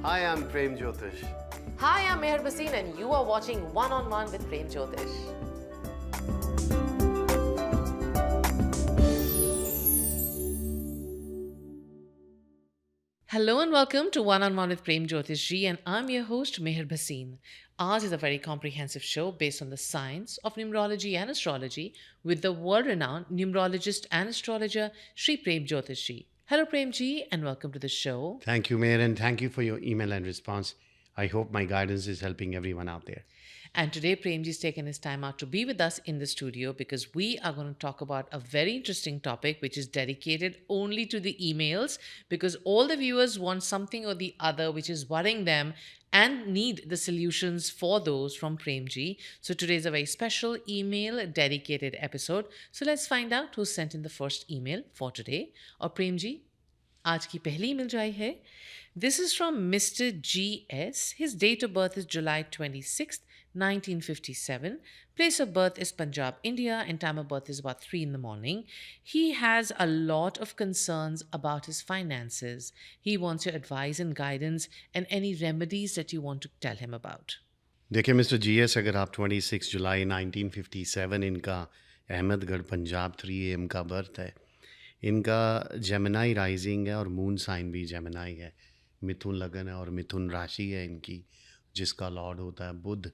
Hi, I'm Prem Jyotish. Hi, I'm Meher Basin and you are watching One on One with Prem Jyotish. Hello and welcome to One on One with Prem Jyotish Ji, and I'm your host Meher Basin. Ours is a very comprehensive show based on the science of numerology and astrology with the world-renowned numerologist and astrologer Sri Prem Jyotish Ji. Hello Prem Ji and welcome to the show. Thank you, Mayor, and thank you for your email and response. I hope my guidance is helping everyone out there. And today, Premji's taken his time out to be with us in the studio because we are going to talk about a very interesting topic which is dedicated only to the emails, because all the viewers want something or the other which is worrying them and need the solutions for those from Premji. So today is a very special email dedicated episode. So let's find out who sent in the first email for today. Or Premji, आज की पहली email जो आई है, this is from Mr. GS. His date of birth is July 26th, 1957. Place of birth is Punjab, India, and time of birth is about 3 in the morning. He has a lot of concerns about his finances. He wants your advice and guidance and any remedies that you want to tell him about. देखिए mister GS, अगर आप 26 जुलाई 1957 इनका Ahmedgarh Punjab 3 AM का birth है, इनका Gemini rising है और moon sign भी जेमिनाई है, मिथुन लगन है और मिथुन राशि है इनकी, जिसका लॉर्ड होता है बुध।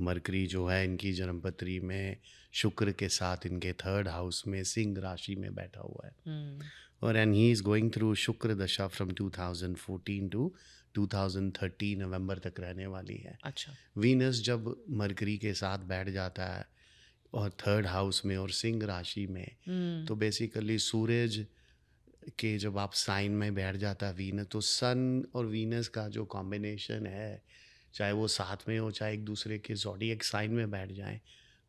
मरकरी जो है इनकी जन्मपत्री में शुक्र के साथ इनके 3rd हाउस में सिंह राशि में बैठा हुआ है। और and he is going through शुक्र दशा फ्रॉम 2014 टू 2030 नवंबर तक रहने वाली है। अच्छा। वीनस जब मरकरी के साथ बैठ जाता है और 3rd हाउस में और सिंह राशि में, तो बेसिकली सूरज के जब आप साइन में बैठ जाता है वीनस, तो सन और वीनस का जो कॉम्बिनेशन है, चाहे वो साथ में हो चाहे एक दूसरे के ज़ोडिएक साइन में बैठ जाएं,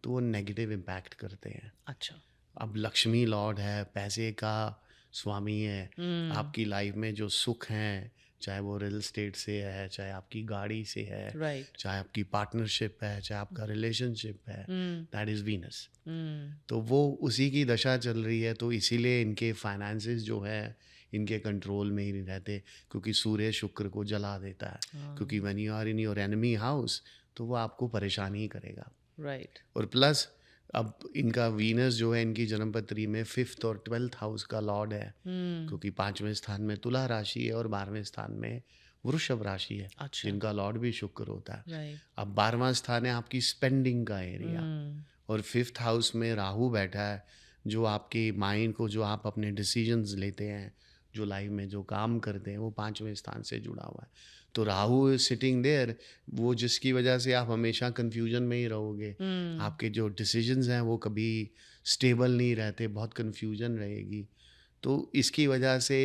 तो वो नेगेटिव इम्पैक्ट करते हैं। अच्छा। अब लक्ष्मी लॉर्ड है, पैसे का स्वामी है, आपकी लाइफ में जो सुख हैं, चाहे वो रियल स्टेट से है, चाहे आपकी गाड़ी से है, Right. चाहे आपकी पार्टनरशिप है, चाहे आपका रिलेशनशिप है, दैट इज़ वीनस। तो वो उसी की दशा चल रही है, तो इसीलिए इनके फाइनेंसेस जो है इनके कंट्रोल में ही नहीं रहते, क्योंकि सूर्य शुक्र को जला देता है। क्योंकि when you are in your enemy house, तो वो आपको परेशान ही करेगा। Right. और प्लस अब इनका वीनस जो है इनकी जन्मपत्री में 5th और 12th हाउस का लॉर्ड है, क्योंकि 5वें स्थान में तुला राशि है और 12वें स्थान में वृषभ राशि है, अच्छा। जिनका लॉर्ड भी शुक्र होता है। Right. अब 12वां स्थान है आपकी स्पेंडिंग का एरिया, और 5th हाउस में राहु बैठा है, जो आपके माइंड को, जो आप अपने डिसीजंस लेते हैं, जो लाइफ में जो काम करते हैं, वो 5वें स्थान से जुड़ा हुआ है। तो राहु सिटिंग देयर, वो जिसकी वजह से आप हमेशा कंफ्यूजन में ही रहोगे। आपके जो डिसीजंस हैं वो कभी स्टेबल नहीं रहते, बहुत कंफ्यूजन रहेगी। तो इसकी वजह से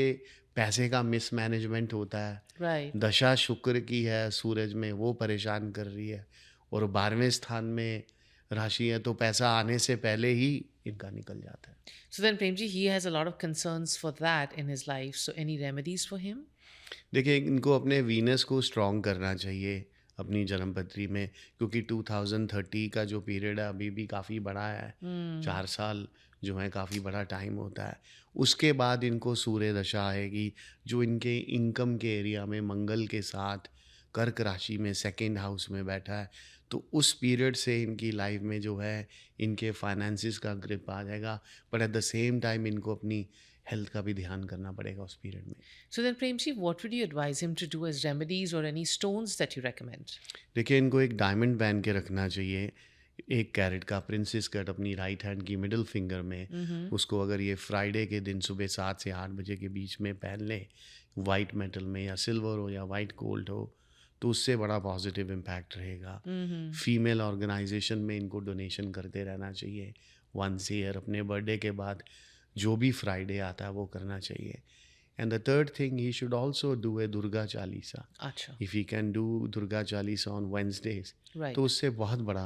पैसे का मिसमैनेजमेंट होता है। Right. दशा शुक्र की है सूरज में, वो परेशान कर रही है, और 12वें स्थान में राशि है, तो पैसा आने से पहले ही इनका निकल जाता है। So then, Premji, he has a lot of concerns for that in his life. So, any remedies for him? देखिए, इनको अपने वीनस को स्ट्रॉन्ग करना चाहिए अपनी जन्मपत्री में, क्योंकि 2030 का जो पीरियड है अभी भी काफ़ी बड़ा है। 4 साल जो है काफ़ी बड़ा टाइम होता है। उसके बाद इनको सूर्य दशा आएगी, जो इनके इनकम के एरिया में मंगल के साथ कर्क राशि में 2nd हाउस में बैठा है। तो उस पीरियड से इनकी लाइफ में जो है इनके फाइनेंसिस का ग्रिप आ जाएगा, but at the same time इनको अपनी हेल्थ का भी ध्यान करना पड़ेगा उस पीरियड में। So then, Premji, what would you advise him to do as remedies or any stones that you recommend? देखिए, इनको एक डायमंड पहन के रखना चाहिए, 1 कैरेट का प्रिंसेस कट अपनी राइट हैंड की मिडिल फिंगर में। उसको अगर ये फ्राइडे के दिन सुबह 7 से 8 बजे के बीच में पहन लें, वाइट मेटल में, या सिल्वर हो या वाइट गोल्ड हो, तो उससे बड़ा पॉजिटिव इम्पैक्ट रहेगा। फीमेल ऑर्गेनाइजेशन में इनको डोनेशन करते रहना चाहिए वंस ईयर, अपने बर्थडे के बाद जो भी फ्राइडे आता है वो करना चाहिए। And the third thing, he should also do a Durga Chalisa. Acha. If he can do Durga Chalisa on Wednesdays, Right. तो उससे बहुत बड़ा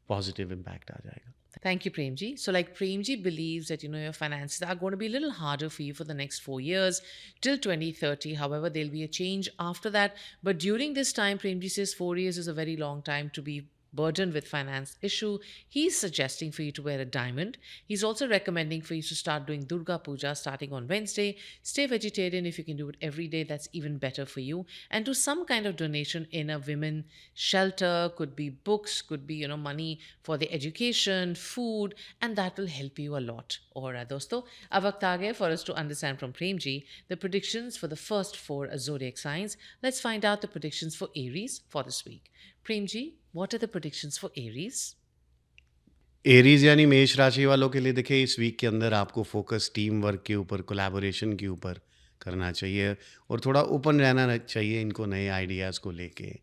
पॉजिटिव इम्पैक्ट आ जाएगा। Thank you, Premji. So, like Premji believes that your finances are going to be a little harder for you for the next 4 years till 2030. However, there'll be a change after that. But during this time, Premji says 4 years is a very long time to be burdened with finance issue, he's suggesting for you to wear a diamond. He's also recommending for you to start doing Durga Puja starting on Wednesday. Stay vegetarian if you can do it every day, that's even better for you. And do some kind of donation in a women shelter, could be books, could be money for the education, food, and that will help you a lot. Alright dosto, ab waqt aa gaya for us to understand from Premji the predictions for the first 4 zodiac signs. Let's find out the predictions for Aries for this week. Premji, what are the predictions for Aries? Aries यानी मेष राशि वालों के लिए देखिए, इस week के अंदर आपको फोकस टीम वर्क के ऊपर, कोलैबोरेशन के ऊपर करना चाहिए और थोड़ा ओपन रहना चाहिए इनको नए आइडियाज़ को लेके।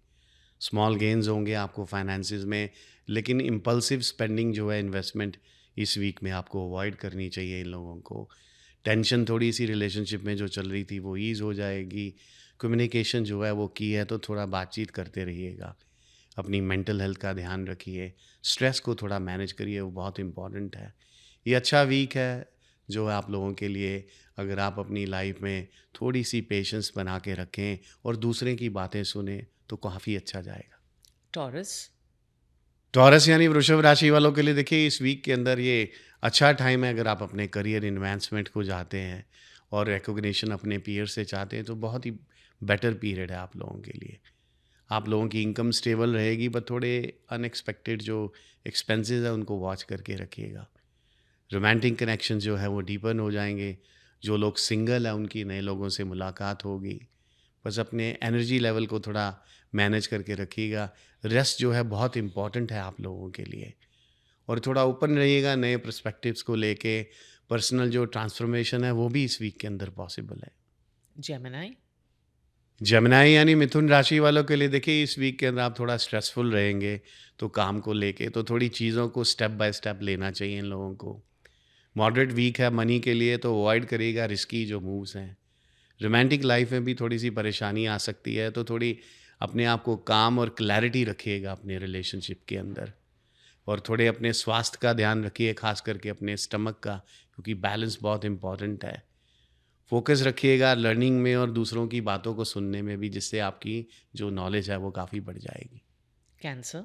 स्मॉल गेन्स होंगे आपको फाइनेंसिस में, लेकिन इम्पल्सिव स्पेंडिंग जो है, इन्वेस्टमेंट, इस वीक में आपको अवॉइड करनी चाहिए इन लोगों को। टेंशन थोड़ी सी रिलेशनशिप में जो चल रही थी वो ईज़ हो जाएगी। कम्युनिकेशन जो है वो की है, तो थोड़ा बातचीत करते रहिएगा। अपनी मेंटल हेल्थ का ध्यान रखिए, स्ट्रेस को थोड़ा मैनेज करिए, वो बहुत इम्पॉर्टेंट है। ये अच्छा वीक है जो है आप लोगों के लिए, अगर आप अपनी लाइफ में थोड़ी सी पेशेंस बना के रखें और दूसरे की बातें सुने तो काफ़ी अच्छा जाएगा। Taurus. टॉरस यानी वृषभ राशि वालों के लिए देखिए, इस वीक के अंदर ये अच्छा टाइम है। अगर आप अपने करियर इन्वेंसमेंट को चाहते हैं और रिकॉग्निशन अपने पीयर से चाहते हैं तो बहुत ही बेटर पीरियड है आप लोगों के लिए। आप लोगों की इनकम स्टेबल रहेगी, बट थोड़े अनएक्सपेक्टेड जो एक्सपेंसेस है उनको वॉच करके रखिएगा। रोमांटिक कनेक्शन जो है वो डीपन हो जाएंगे। जो लोग सिंगल हैं उनकी नए लोगों से मुलाकात होगी। बस अपने एनर्जी लेवल को थोड़ा मैनेज करके रखिएगा। रेस्ट जो है बहुत इम्पॉर्टेंट है आप लोगों के लिए, और थोड़ा ओपन रहिएगा नए पर्सपेक्टिव्स को लेके। पर्सनल जो ट्रांसफॉर्मेशन है वो भी इस वीक के अंदर पॉसिबल है। Gemini. जमनाई यानी मिथुन राशि वालों के लिए देखिए, इस वीक के अंदर आप थोड़ा स्ट्रेसफुल रहेंगे, तो काम को लेके तो थोड़ी चीज़ों को स्टेप बाय स्टेप लेना चाहिए इन लोगों को। मॉडरेट वीक है मनी के लिए, तो अवॉइड करिएगा रिस्की जो मूव्स हैं। रोमांटिक लाइफ में भी थोड़ी सी परेशानी आ सकती है, तो थोड़ी अपने आप को काम और क्लैरिटी रखिएगा अपने रिलेशनशिप के अंदर, और थोड़े अपने स्वास्थ्य का ध्यान रखिए, खास करके अपने स्टमक का, क्योंकि बैलेंस बहुत इंपॉर्टेंट है। फोकस रखिएगा लर्निंग में और दूसरों की बातों को सुनने में भी, जिससे आपकी जो नॉलेज है वो काफ़ी बढ़ जाएगी। Cancer.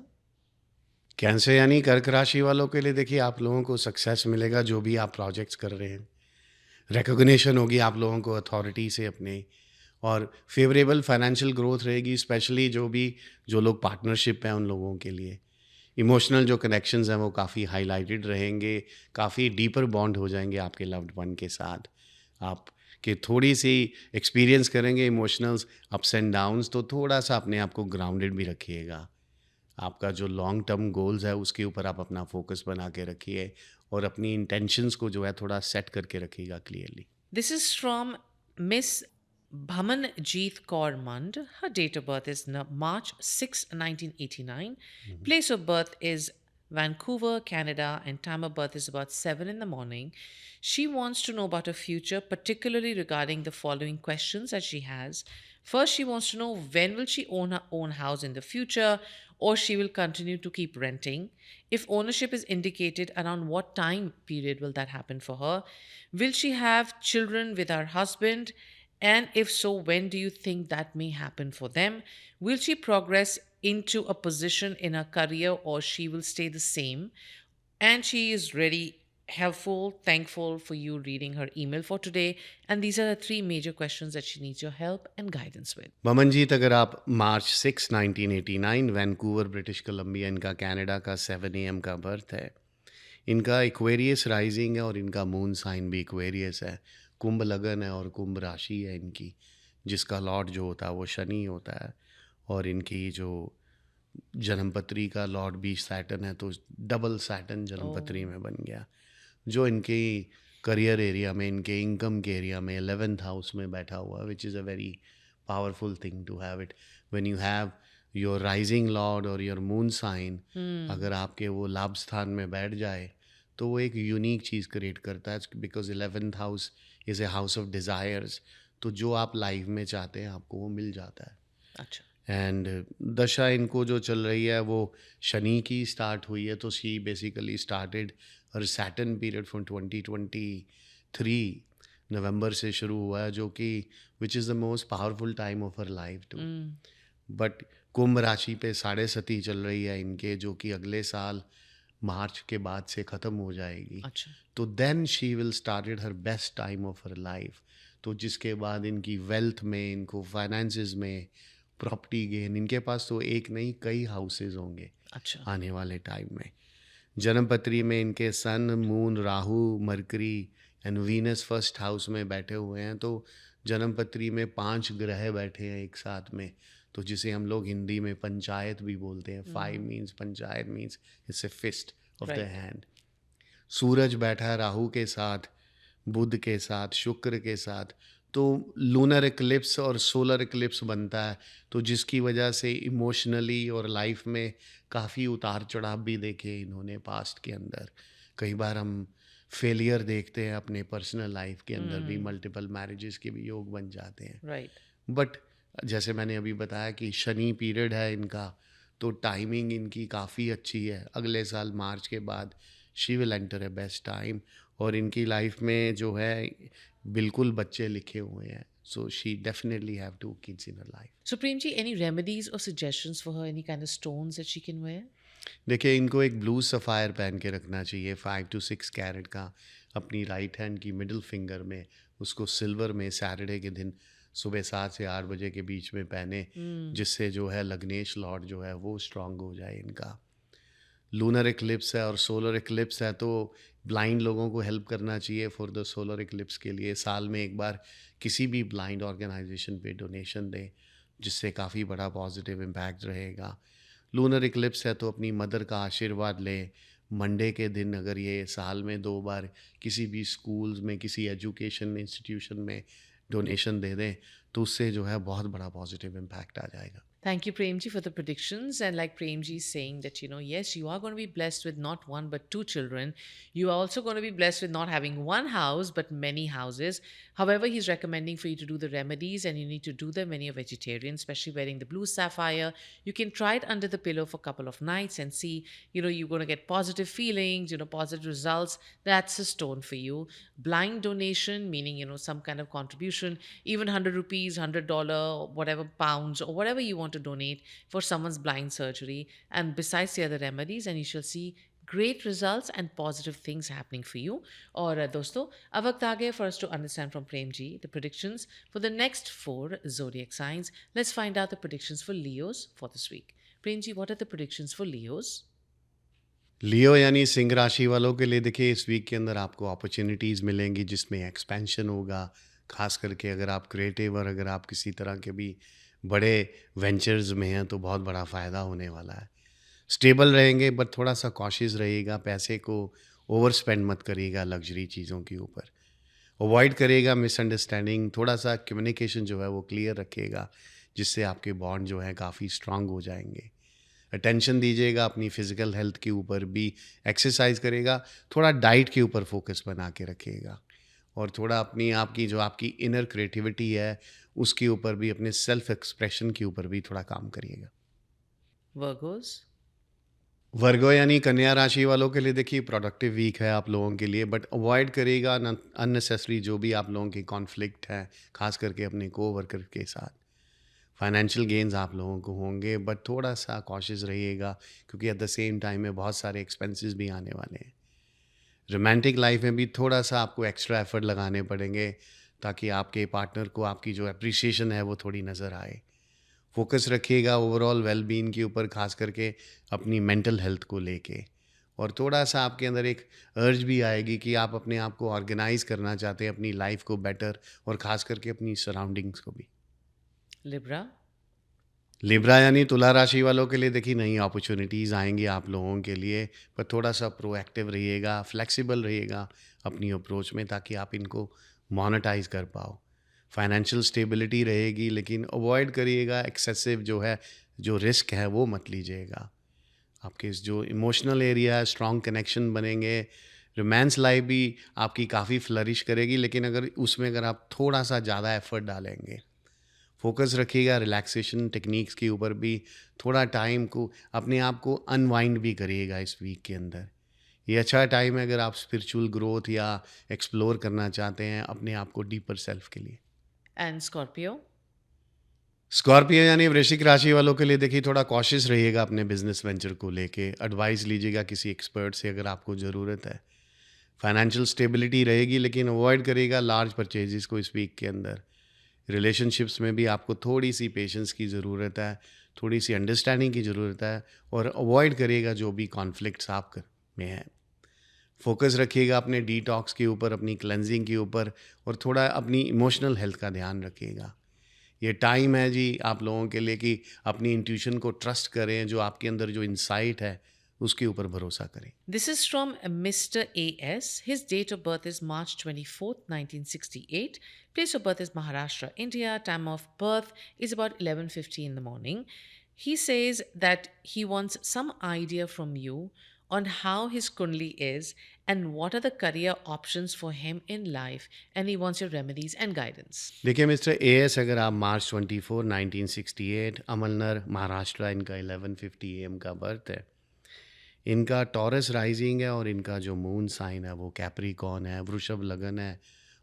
कैंसर यानी कर्क राशि वालों के लिए देखिए, आप लोगों को सक्सेस मिलेगा जो भी आप प्रोजेक्ट्स कर रहे हैं। रिकॉग्निशन होगी आप लोगों को अथॉरिटी से अपने, और फेवरेबल फाइनेंशियल ग्रोथ रहेगी, स्पेशली जो लोग पार्टनरशिप हैं उन लोगों के लिए। इमोशनल जो कनेक्शंस हैं वो काफ़ी हाईलाइटेड रहेंगे, काफ़ी डीपर बॉन्ड हो जाएंगे आपके लव्ड वन के साथ। आप कि थोड़ी सी एक्सपीरियंस करेंगे इमोशनल्स अप्स एंड डाउन्स, तो थोड़ा सा अपने आप को ग्राउंडेड भी रखिएगा। आपका जो लॉन्ग टर्म गोल्स है उसके ऊपर आप अपना फोकस बना के रखिए, और अपनी इंटेंशंस को जो है थोड़ा सेट करके रखिएगा clearly. This is from Miss Bhamanjeet Kaur Mand. Her date of birth is March 6, 1989. Place of birth is Vancouver, Canada, and time of birth is about 7 in the morning. She wants to know about her future, particularly regarding the following questions that she has. First, she wants to know when will she own her own house in the future, or she will continue to keep renting. If ownership is indicated, around what time period will that happen for her? Will she have children with her husband? And if so, when do you think that may happen for them? Will she progress into a position in her career, or she will stay the same? And she is really helpful, thankful for you reading her email for today. And these are the 3 major questions that she needs your help and guidance with. ममनजीत, अगर आप मार्च 6 1989, Vancouver British Columbia, इनका Canada का 7 AM का birth है। इनका Aquarius rising है और इनका मून साइन भी इक्वेरियस है। कुंभ लगन है और कुंभ राशि है इनकी, जिसका लॉर्ड जो होता है वो शनि होता है, और इनकी जो जन्मपत्री का लॉर्ड भी सैटर्न है, तो डबल सैटर्न जन्मपत्री में बन गया, जो इनके करियर एरिया में, इनके इनकम के एरिया में 11th हाउस में बैठा हुआ, which is a very powerful thing to have it when you have your rising lord और योर मून साइन। अगर आपके वो लाभ स्थान में बैठ जाए तो वो एक यूनिक चीज़ क्रिएट करता है, because 11th house is a house of desires. तो जो आप लाइफ में चाहते हैं आपको वो मिल जाता है। अच्छा. एंड दशा इनको जो चल रही है वो शनि की स्टार्ट हुई है, तो she basically started her Saturn period from 2023 November से शुरू हुआ है, जो कि which is the most powerful time of her life too. But कुंभ राशि पे साढ़े सती चल रही है इनके, जो कि अगले साल मार्च के बाद से ख़त्म हो जाएगी। अच्छा। तो then she will started her best time of her life. तो जिसके बाद इनकी वेल्थ में, इनको फाइनेंसेस में, प्रॉपर्टी गेन, इनके पास तो एक नहीं कई हाउसेज होंगे अच्छा। आने वाले टाइम में। जन्मपत्री में इनके sun, moon, Rahu, Mercury and Venus first house में बैठे हुए हैं। तो जन्मपत्री में 5 ग्रह बैठे हैं एक साथ में, तो जिसे हम लोग हिंदी में पंचायत भी बोलते हैं। 5 means panchayat, means it's a fist of the right. Hand. सूरज बैठा है राहु के साथ, बुध के साथ, शुक्र के साथ। तो लूनर इक्लिप्स और सोलर इक्लिप्स बनता है, तो जिसकी वजह से इमोशनली और लाइफ में काफ़ी उतार चढ़ाव भी देखे इन्होंने पास्ट के अंदर। कई बार हम फेलियर देखते हैं अपने पर्सनल लाइफ के अंदर भी, मल्टीपल मैरिजेस के भी योग बन जाते हैं। राइट। बट जैसे मैंने अभी बताया कि शनि पीरियड है इनका, तो टाइमिंग इनकी काफ़ी अच्छी है। अगले साल मार्च के बाद she will enter a best time, और इनकी लाइफ में जो है बिल्कुल बच्चे लिखे हुए हैं। So she definitely have 2 kids in her life. So, Premji, any remedies or suggestions for her? Any kind of stones that she can wear? देखिए, इनको एक ब्लू सफ़ायर पहन के रखना चाहिए 5 to 6 कैरेट का, अपनी राइट हैंड की मिडिल फिंगर में। उसको सिल्वर में सैटरडे के दिन सुबह 7 से 8 बजे के बीच में पहने, जिससे जो है लग्नेश लॉर्ड जो है वो स्ट्रांग हो जाए इनका। लूनर इक्लिप्स है और सोलर इक्लिप्स है, तो ब्लाइंड लोगों को हेल्प करना चाहिए फॉर द सोलर इक्लिप्स के लिए। साल में एक बार किसी भी ब्लाइंड ऑर्गेनाइजेशन पे डोनेशन दें, जिससे काफ़ी बड़ा पॉजिटिव इम्पैक्ट रहेगा। लूनर इक्लिप्स है तो अपनी मदर का आशीर्वाद लें। मंडे के दिन अगर ये साल में 2 बार किसी भी स्कूल्स में, किसी एजुकेशन इंस्टीट्यूशन में डोनेशन दे दें, तो उससे जो है बहुत बड़ा पॉजिटिव इम्पैक्ट आ जाएगा। Thank you, Premji, for the predictions. And like Premji is saying that, yes, you are going to be blessed with not one but 2 children. You are also going to be blessed with not having one house but many houses. However, he's recommending for you to do the remedies, and you need to do them when you're vegetarian, especially wearing the blue sapphire. You can try it under the pillow for a couple of nights and see, you're going to get positive feelings, positive results. That's a stone for you. Blind donation, meaning, some kind of contribution, even 100 rupees, $100, whatever, pounds, or whatever you want to donate for someone's blind surgery, and besides the other remedies, and you shall see great results and positive things happening for you. और दोस्तों, अब वक्त आ गया for us to understand from Prem ji the predictions for the next 4 zodiac signs. Let's find out the predictions for Leos for this week. Prem ji, what are the predictions for Leos? लियो यानी सिंह राशि वालों के लिए देखिए, इस week के अंदर आपको अपॉर्चुनिटीज़ मिलेंगी जिसमें एक्सपेंशन होगा। खास करके अगर आप क्रिएटिव और अगर आप किसी तरह के भी बड़े वेंचर्स में हैं, तो बहुत बड़ा फ़ायदा होने वाला है। स्टेबल रहेंगे, बट थोड़ा सा कॉशियस रहिएगा। पैसे को ओवर स्पेंड मत करिएगा लग्जरी चीज़ों के ऊपर। अवॉइड करिएगा मिसअंडरस्टैंडिंग। थोड़ा सा कम्युनिकेशन जो है वो क्लियर रखिएगा, जिससे आपके बॉन्ड जो है काफ़ी स्ट्रांग हो जाएंगे। अटेंशन दीजिएगा अपनी फ़िज़िकल हेल्थ के ऊपर भी, एक्सरसाइज करेगा। थोड़ा डाइट के ऊपर फोकस बना के रखिएगा, और थोड़ा अपनी आपकी जो आपकी इनर क्रिएटिविटी है उसके ऊपर भी, अपने सेल्फ एक्सप्रेशन के ऊपर भी थोड़ा काम करिएगा। Virgos? वर्गो यानी कन्या राशि वालों के लिए देखिए, प्रोडक्टिव वीक है आप लोगों के लिए, बट अवॉइड करिएगा अननेसेसरी जो भी आप लोगों की कॉन्फ्लिक्ट है, खास करके अपने को वर्कर के साथ। फाइनेंशियल गेंस आप लोगों को होंगे, बट थोड़ा सा कॉशियस रहिएगा, क्योंकि एट द सेम टाइम में बहुत सारे एक्सपेंसेस भी आने वाले हैं। रोमांटिक लाइफ में भी थोड़ा सा आपको एक्स्ट्रा एफर्ट लगाने पड़ेंगे, ताकि आपके पार्टनर को आपकी जो अप्रिसिएशन है वो थोड़ी नज़र आए। फोकस रखिएगा ओवरऑल वेलबींग के ऊपर, खास करके अपनी मेंटल हेल्थ को लेके। और थोड़ा सा आपके अंदर एक अर्ज भी आएगी कि आप अपने आप को ऑर्गेनाइज करना चाहते हैं, अपनी लाइफ को बेटर, और ख़ास करके अपनी सराउंडिंग्स को भी। Libra? लिब्रा यानी तुला राशि वालों के लिए देखिए, नई अपॉर्चुनिटीज़ आएंगी आप लोगों के लिए, पर थोड़ा सा प्रोएक्टिव रहिएगा, फ्लेक्सिबल रहिएगा अपनी अप्रोच में, ताकि आप इनको मोनेटाइज कर पाओ। फाइनेंशियल स्टेबिलिटी रहेगी, लेकिन अवॉइड करिएगा एक्सेसिव जो है, जो रिस्क है वो मत लीजिएगा। आपके इस जो इमोशनल एरिया है, स्ट्रॉन्ग कनेक्शन बनेंगे। रोमांस लाइफ भी आपकी काफ़ी फ्लरिश करेगी, लेकिन अगर आप थोड़ा सा ज़्यादा एफर्ट डालेंगे। फोकस रखिएगा रिलैक्सेशन टेक्निक्स के ऊपर भी। थोड़ा टाइम को अपने आप को अनवाइंड भी करिएगा इस वीक के अंदर। ये अच्छा टाइम है अगर आप स्पिरिचुअल ग्रोथ या एक्सप्लोर करना चाहते हैं अपने आप को डीपर सेल्फ के लिए। And Scorpio? स्कॉर्पियो यानी वृश्चिक राशि वालों के लिए देखिए थोड़ा कॉशियस रहिएगा अपने बिजनेस वेंचर को लेके। एडवाइस लीजिएगा किसी एक्सपर्ट से अगर आपको ज़रूरत है। फाइनेंशियल स्टेबिलिटी रहेगी लेकिन अवॉइड करिएगा लार्ज परचेजेस को इस वीक के अंदर। रिलेशनशिप्स में भी आपको थोड़ी सी पेशेंस की ज़रूरत है, थोड़ी सी अंडरस्टैंडिंग की ज़रूरत है और अवॉइड करिएगा जो भी कॉन्फ्लिक्ट्स में हैं। फोकस रखिएगा अपने डिटॉक्स के ऊपर, अपनी क्लेंजिंग के ऊपर और थोड़ा अपनी इमोशनल हेल्थ का ध्यान रखिएगा। ये टाइम है जी आप लोगों के लिए कि अपनी इंट्यूशन को ट्रस्ट करें, जो आपके अंदर जो इंसाइट है उसके ऊपर भरोसा करें। This is from Mr. A.S. His date of birth is March 24th, 1968. Place of birth is Maharashtra, India. Time of birth is about 11:50 in the morning. He says that he wants some idea from you on how his kundli is and what are the career options for him in life, and he wants your remedies and guidance. देखिए mister as, अगर आप मार्च 24 1968 अमलनर महाराष्ट्र, इनका 11:50 AM का birth है। इनका taurus rising है और इनका जो मून साइन है वो कैप्रिकॉर्न है, वृषभ लगन है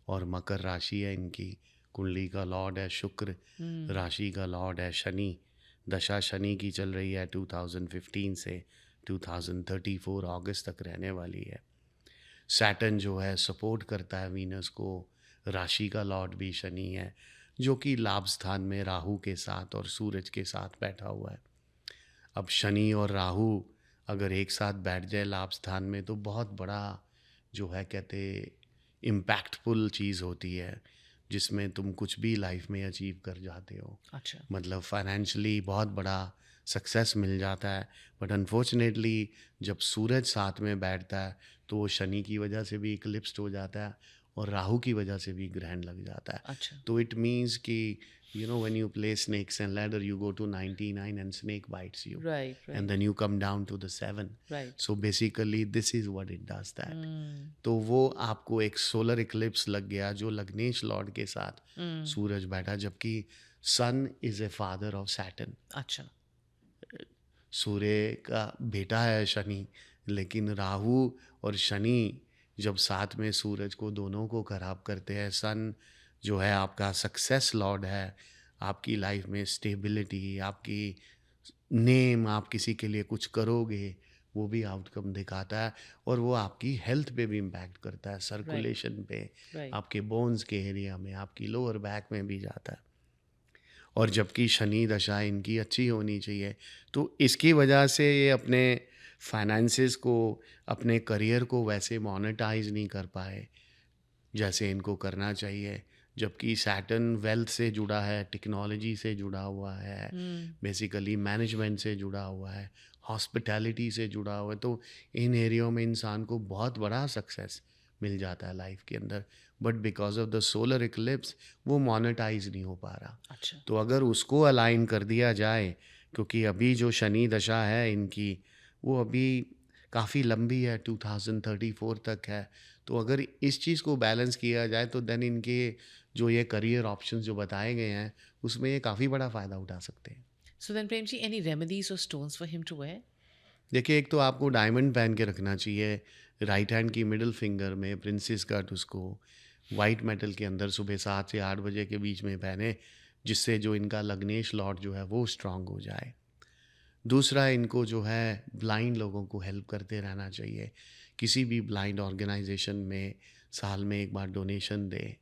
और मकर राशि है इनकी। कुंडली का लॉर्ड है शुक्र, राशि का लॉर्ड है शनि। दशा शनि की चल रही है 2015 से 2034 अगस्त तक रहने वाली है। सैटर्न जो है सपोर्ट करता है वीनस को। राशि का लॉर्ड भी शनि है जो कि लाभ स्थान में राहु के साथ और सूरज के साथ बैठा हुआ है। अब शनि और राहु अगर एक साथ बैठ जाए लाभ स्थान में तो बहुत बड़ा जो है कहते इम्पैक्टफुल चीज़ होती है, जिसमें तुम कुछ भी लाइफ में अचीव कर जाते हो। अच्छा। मतलब फाइनेंशियली बहुत बड़ा सक्सेस मिल जाता है। बट अनफॉर्चुनेटली जब सूरज साथ में बैठता है तो वो शनि की वजह से भी इक्लिप्स्ड हो जाता है और राहु की वजह से भी ग्रहण लग जाता है। अच्छा। तो इट मीन्स कि when you play snakes and ladder, you go to 99 and snake bites you. Right, right. And then you come down to the 7. Right. So basically this is what it does that. Hmm. तो वो आपको एक solar Eclipse लग गया जो लग्नेश Lord के साथ सूरज बैठा, जबकि sun is a father of Saturn. अच्छा। सूर्य का बेटा है शनि, लेकिन राहु और शनि जब साथ में सूरज को दोनों को खराब करते हैं। सन जो है आपका सक्सेस लॉर्ड है, आपकी लाइफ में स्टेबिलिटी, आपकी नेम, आप किसी के लिए कुछ करोगे वो भी आउटकम दिखाता है और वो आपकी हेल्थ पे भी इम्पैक्ट करता है, सर्कुलेशन पे, Right. आपके बोन्स के एरिया में, आपकी लोअर बैक में भी जाता है। और जबकि शनि दशा इनकी अच्छी होनी चाहिए, तो इसकी वजह से ये अपने फाइनेंसेस को, अपने करियर को वैसे मोनेटाइज नहीं कर पाए जैसे इनको करना चाहिए। जबकि सैटर्न वेल्थ से जुड़ा है, टेक्नोलॉजी से जुड़ा हुआ है, बेसिकली मैनेजमेंट से जुड़ा हुआ है, हॉस्पिटैलिटी से जुड़ा हुआ है। तो इन एरियो में इंसान को बहुत बड़ा सक्सेस मिल जाता है लाइफ के अंदर, but because of the solar Eclipse वो मोनेटाइज नहीं हो पा रहा। अच्छा। तो अगर उसको अलाइन कर दिया जाए, क्योंकि अभी जो शनि दशा है इनकी वो अभी काफ़ी लंबी है, 2034 तक है। तो अगर इस चीज़ को बैलेंस किया जाए तो देन इनके जो ये करियर ऑप्शंस जो बताए गए हैं उसमें ये काफ़ी बड़ा फ़ायदा उठा सकते हैं। So then, Premji, any remedies or stones for him to wear? देखिए, एक तो आपको डायमंड पहन के रखना चाहिए राइट हैंड की मिडिल फिंगर में, प्रिंसेस कट उसको वाइट मेटल के अंदर सुबह 7 से 8 बजे के बीच में पहने, जिससे जो इनका लग्नेश लॉर्ड जो है वो स्ट्रांग हो जाए। दूसरा, इनको जो है ब्लाइंड लोगों को हेल्प करते रहना चाहिए। किसी भी ब्लाइंड ऑर्गेनाइजेशन में साल में एक बार डोनेशन दे,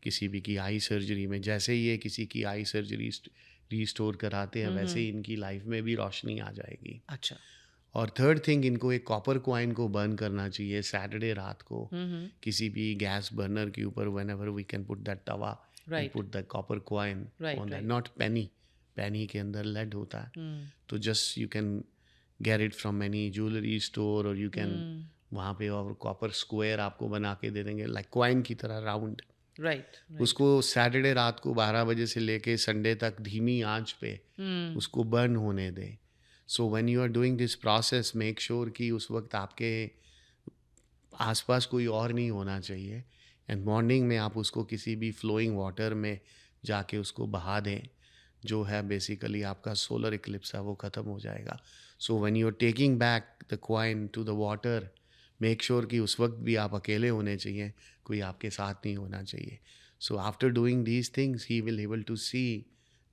किसी भी की आई सर्जरी में। जैसे ही ये किसी की आई सर्जरी रिस्टोर कराते हैं वैसे ही इनकी लाइफ में भी रोशनी आ जाएगी। अच्छा। और थर्ड थिंग, इनको एक कॉपर कॉइन को बर्न करना चाहिए सैटरडे रात को किसी भी गैस बर्नर के ऊपर। Whenever we can put that tawa and Right. Put the copper coin Right, on that, right. Not penny. Penny के अंदर लेड होता है। तो just you can get it from any jewellery store और यू कैन वहाँ पे, और कॉपर स्क्वायर आपको बना के दे देंगे लाइक कॉइन की तरह राउंड। Right. Right. उसको सैटरडे रात को 12 बजे से लेके संडे तक धीमी आंच पे उसको बर्न होने दें। So when you are doing this process, make sure कि उस वक्त आपके आसपास कोई और नहीं होना चाहिए। एंड मॉर्निंग में आप उसको किसी भी फ्लोइंग वाटर में जाके उसको बहा दें। जो है बेसिकली आपका सोलर इक्लिप्स है वो ख़त्म हो जाएगा। So when you are taking back the coin to the water, make sure कि उस वक्त भी आप अकेले होने चाहिए, कोई आपके साथ नहीं होना चाहिए। So after doing these things he will able to see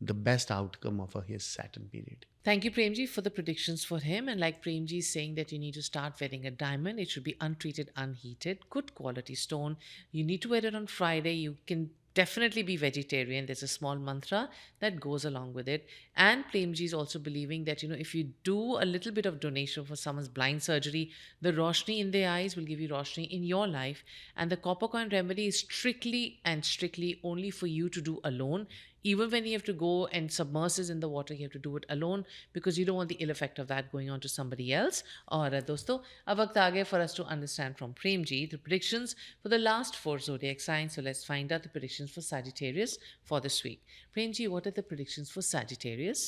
the best outcome of his Saturn period. Thank you, Premji, for the predictions for him. And like Premji is saying that you need to start wearing a diamond. It should be untreated, unheated, good quality stone. You need to wear it on Friday. You can definitely be vegetarian. There's a small mantra that goes along with it. And Premji is also believing that, if you do a little bit of donation for someone's blind surgery, the Roshni in their eyes will give you Roshni in your life. And the copper coin remedy is strictly only for you to do alone. Even when you have to go and submerses in the water, you have to do it alone because you don't want the ill effect of that going on to somebody else. और दोस्तों अब वक्त आ गया for us to understand from Premji the predictions for the last 4 zodiac signs. So let's find out the predictions for Sagittarius for this week. Premji, what are the predictions for Sagittarius?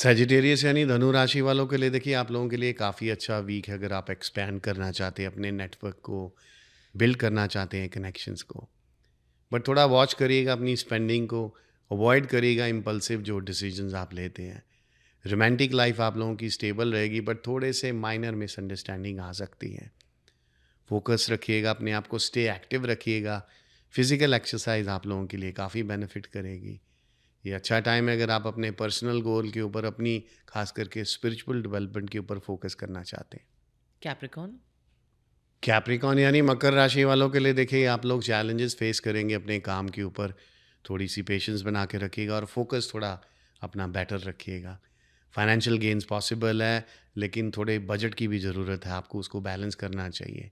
Sagittarius यानी धनु राशि वालों के लिए देखिए आप लोगों के लिए काफ़ी अच्छा वीक है अगर आप एक्सपैंड करना चाहते हैं अपने नेटवर्क को, बिल्ड करना चाहते हैं कनेक्शंस को। बट थोड़ा वॉच करिएगा अपनी स्पेंडिंग को, अवॉइड करिएगा इम्पल्सिव जो डिसीजंस आप लेते हैं। रोमांटिक लाइफ आप लोगों की स्टेबल रहेगी बट थोड़े से माइनर मिसअंडरस्टैंडिंग आ सकती हैं। फोकस रखिएगा, अपने आप को स्टे एक्टिव रखिएगा। फिज़िकल एक्सरसाइज आप लोगों के लिए काफ़ी बेनिफिट करेगी। ये अच्छा टाइम है अगर आप अपने पर्सनल गोल के ऊपर, अपनी खास करके स्पिरिचुअल डेवलपमेंट के ऊपर फोकस करना चाहते हैं। Capricorn? कैप्रिकॉन यानी मकर राशि वालों के लिए देखिए आप लोग चैलेंजेस फेस करेंगे अपने काम के ऊपर। थोड़ी सी पेशेंस बना के रखिएगा और फोकस थोड़ा अपना बेटर रखिएगा। फाइनेंशियल गेन्स पॉसिबल है लेकिन थोड़े बजट की भी ज़रूरत है, आपको उसको बैलेंस करना चाहिए।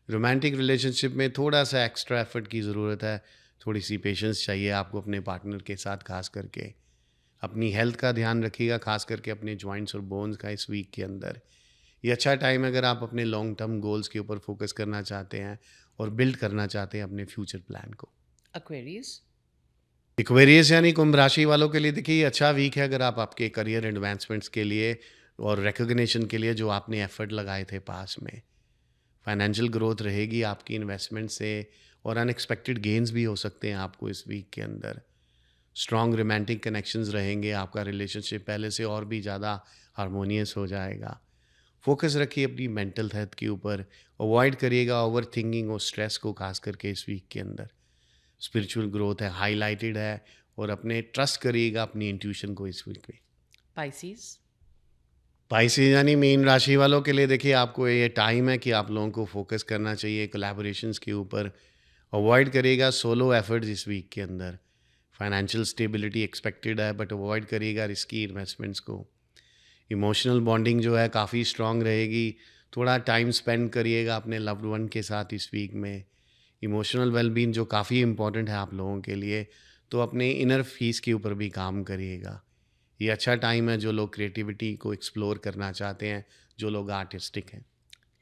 रोमांटिक रिलेशनशिप में थोड़ा सा एक्स्ट्रा एफर्ट की ज़रूरत है, थोड़ी सी पेशेंस चाहिए आपको अपने पार्टनर के साथ। खास करके अपनी हेल्थ का ध्यान रखिएगा, खास करके अपने जॉइंट्स और बोन्स का इस वीक के अंदर। ये अच्छा टाइम है अगर आप अपने लॉन्ग टर्म गोल्स के ऊपर फोकस करना चाहते हैं और बिल्ड करना चाहते हैं अपने फ्यूचर प्लान को। Aquarius? एक्वेरियस यानी कुंभ राशि वालों के लिए देखिए ये अच्छा वीक है अगर आप आपके करियर एडवांसमेंट्स के लिए और रिकग्निशन के लिए जो आपने एफर्ट लगाए थे पास में। फाइनेंशियल ग्रोथ रहेगी आपकी इन्वेस्टमेंट से और अनएक्सपेक्टेड गेन्स भी हो सकते हैं आपको इस वीक के अंदर। स्ट्रॉन्ग रोमांटिक कनेक्शंस रहेंगे, आपका रिलेशनशिप पहले से और भी ज़्यादा हारमोनियस हो जाएगा। फोकस रखिए अपनी मेंटल हेल्थ के ऊपर, अवॉइड करिएगा ओवर थिंकिंग और स्ट्रेस को, खास करके इस वीक के अंदर। स्पिरिचुअल ग्रोथ है, हाईलाइटेड है और अपने ट्रस्ट करिएगा अपनी इंट्यूशन को इस वीक में। Pisces? पाइसेस यानी मीन राशि वालों के लिए देखिए आपको ये टाइम है कि आप लोगों को फोकस करना चाहिए कोलैबोरेशंस के ऊपर। अवॉइड करिएगा सोलो एफर्ट्स इस वीक के अंदर। फाइनेंशियल स्टेबिलिटी एक्सपेक्टेड है बट अवॉइड करिएगा रिस्की इन्वेस्टमेंट्स को। इमोशनल बॉन्डिंग जो है काफ़ी स्ट्रॉन्ग रहेगी, थोड़ा टाइम स्पेंड करिएगा अपने लव्ड वन के साथ इस वीक में। इमोशनल वेलबींग जो काफ़ी इंपॉर्टेंट है आप लोगों के लिए, तो अपने इनर पीस के ऊपर भी काम करिएगा। ये अच्छा टाइम है जो लोग क्रिएटिविटी को एक्सप्लोर करना चाहते हैं, जो लोग आर्टिस्टिक हैं।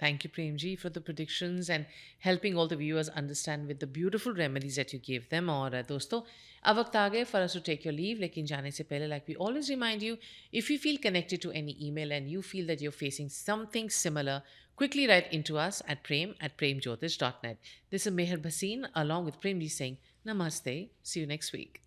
Thank you, Premji, for the predictions and helping all the viewers understand with the beautiful remedies that you gave them. और दोस्तों अब वक्त आ गए for us to take your leave, लेकिन जाने से पहले like we always remind you, if you feel connected to any email and you feel that you're facing something similar, quickly write into us at prem@premjyotish.net. This is Meher Bhasin along with Premji saying Namaste. See you next week.